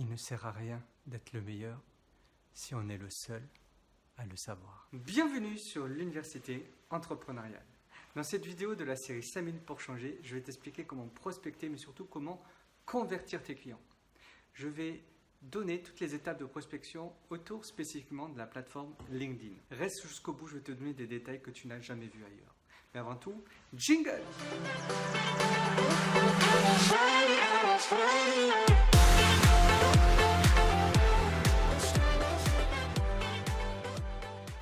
Il ne sert à rien d'être le meilleur si on est le seul à le savoir. Bienvenue sur l'université entrepreneuriale. Dans cette vidéo de la série 5 minutes pour changer, je vais t'expliquer comment prospecter, mais surtout comment convertir tes clients. Je vais donner toutes les étapes de prospection autour spécifiquement de la plateforme LinkedIn. Reste jusqu'au bout, je vais te donner des détails que tu n'as jamais vus ailleurs. Mais avant tout, jingle!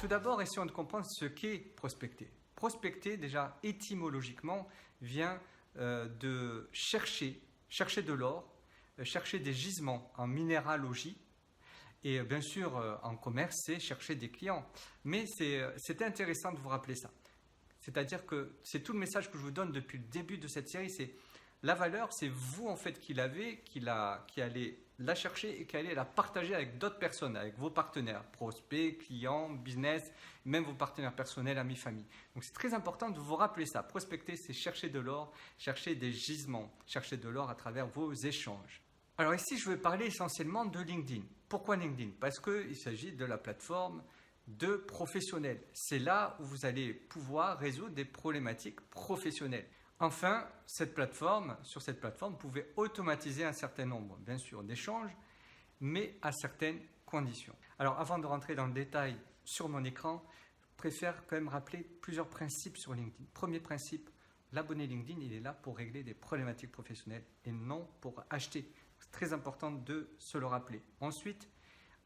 Tout d'abord, essayons de comprendre ce qu'est prospecter. Prospecter, déjà étymologiquement, vient de chercher de l'or, chercher des gisements en minéralogie. Et bien sûr, en commerce, c'est chercher des clients. Mais c'est intéressant de vous rappeler ça. C'est-à-dire que c'est tout le message que je vous donne depuis le début de cette série, c'est la valeur, c'est vous en fait qui l'avez, qui allez la chercher et qui allez la partager avec d'autres personnes, avec vos partenaires, prospects, clients, business, même vos partenaires personnels, amis, famille. Donc c'est très important de vous rappeler ça. Prospecter, c'est chercher de l'or, chercher des gisements, chercher de l'or à travers vos échanges. Alors ici, je vais parler essentiellement de LinkedIn. Pourquoi LinkedIn? Parce qu'il s'agit de la plateforme de professionnels. C'est là où vous allez pouvoir résoudre des problématiques professionnelles. Enfin, sur cette plateforme, vous pouvez automatiser un certain nombre, bien sûr, d'échanges, mais à certaines conditions. Alors, avant de rentrer dans le détail sur mon écran, je préfère quand même rappeler plusieurs principes sur LinkedIn. Premier principe, l'abonné LinkedIn, il est là pour régler des problématiques professionnelles et non pour acheter. C'est très important de se le rappeler. Ensuite,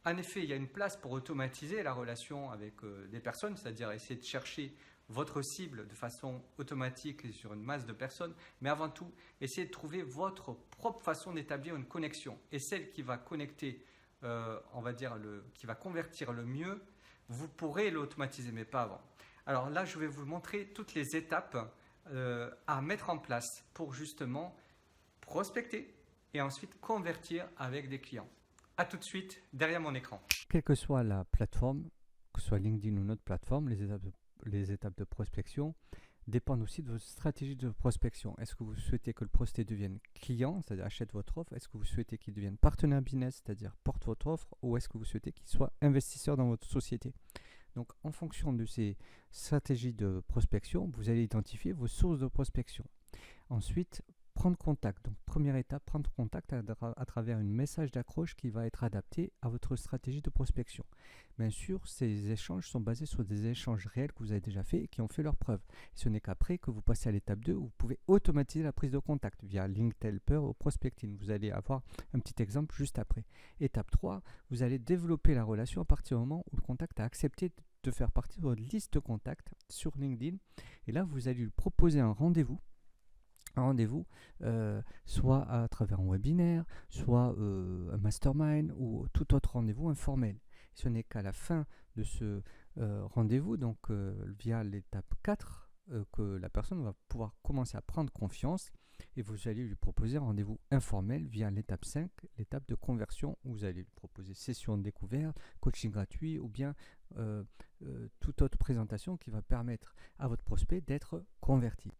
en effet, il y a une place pour automatiser la relation avec des personnes, c'est-à-dire essayer de chercher votre cible de façon automatique et sur une masse de personnes, mais avant tout, essayez de trouver votre propre façon d'établir une connexion. Et celle qui va connecter, on va dire, qui va convertir le mieux, vous pourrez l'automatiser, mais pas avant. Alors là, je vais vous montrer toutes les étapes à mettre en place pour justement prospecter et ensuite convertir avec des clients. A tout de suite derrière mon écran. Quelle que soit la plateforme, que ce soit LinkedIn ou une autre plateforme, les étapes de prospection dépendent aussi de votre stratégie de prospection. Est-ce que vous souhaitez que le prospect devienne client, c'est-à-dire achète votre offre? Est-ce que vous souhaitez qu'il devienne partenaire business, c'est-à-dire porte votre offre? Ou est-ce que vous souhaitez qu'il soit investisseur dans votre société? Donc, en fonction de ces stratégies de prospection, vous allez identifier vos sources de prospection. Ensuite, prendre contact. Donc, première étape, prendre contact à travers un message d'accroche qui va être adapté à votre stratégie de prospection. Bien sûr, ces échanges sont basés sur des échanges réels que vous avez déjà faits et qui ont fait leur preuve. Et ce n'est qu'après que vous passez à l'étape 2 où vous pouvez automatiser la prise de contact via LinkedHelper ou Prospecting. Vous allez avoir un petit exemple juste après. Étape 3, vous allez développer la relation à partir du moment où le contact a accepté de faire partie de votre liste de contacts sur LinkedIn. Et là, vous allez lui proposer un rendez-vous, soit à travers un webinaire, soit un mastermind ou tout autre rendez-vous informel. Ce n'est qu'à la fin de ce rendez-vous, donc via l'étape 4, que la personne va pouvoir commencer à prendre confiance et vous allez lui proposer un rendez-vous informel via l'étape 5, l'étape de conversion, où vous allez lui proposer session de découverte, coaching gratuit ou bien toute autre présentation qui va permettre à votre prospect d'être converti.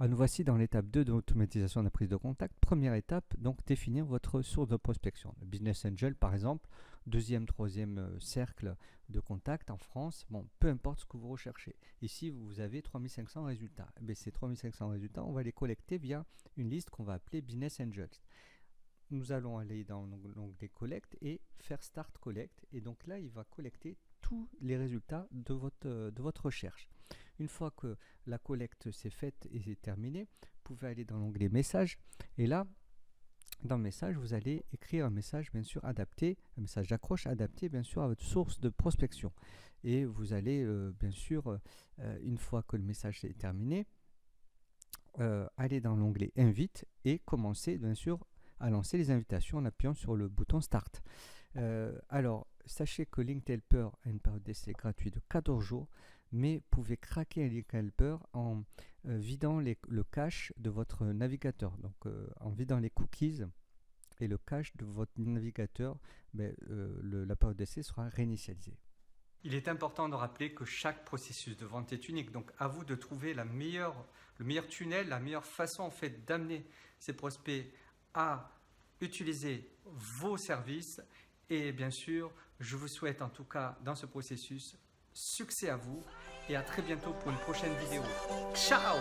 Alors nous voici dans l'étape 2 de l'automatisation de la prise de contact. Première étape, donc définir votre source de prospection. Le Business Angel, par exemple, deuxième, troisième cercle de contact en France. Bon, peu importe ce que vous recherchez. Ici, vous avez 3500 résultats. Mais ces 3500 résultats, on va les collecter via une liste qu'on va appeler Business Angels. Nous allons aller dans l'onglet Collect et faire Start Collect. Et donc là, il va collecter tous les résultats de votre recherche. Une fois que la collecte s'est faite et c'est terminé, vous pouvez aller dans l'onglet Message et là, dans le message, vous allez écrire un message bien sûr adapté, un message d'accroche adapté bien sûr à votre source de prospection. Et vous allez bien sûr, une fois que le message est terminé, aller dans l'onglet Invite et commencer bien sûr à lancer les invitations en appuyant sur le bouton Start. Alors, sachez que LinkedHelper a une période d'essai gratuite de 14 jours, mais vous pouvez craquer LinkedHelper en vidant le cache de votre navigateur. Donc, en vidant les cookies et le cache de votre navigateur, la période d'essai sera réinitialisée. Il est important de rappeler que chaque processus de vente est unique, donc à vous de trouver le meilleur tunnel, la meilleure façon en fait d'amener ces prospects à utiliser vos services. Et bien sûr, je vous souhaite en tout cas dans ce processus succès à vous et à très bientôt pour une prochaine vidéo. Ciao!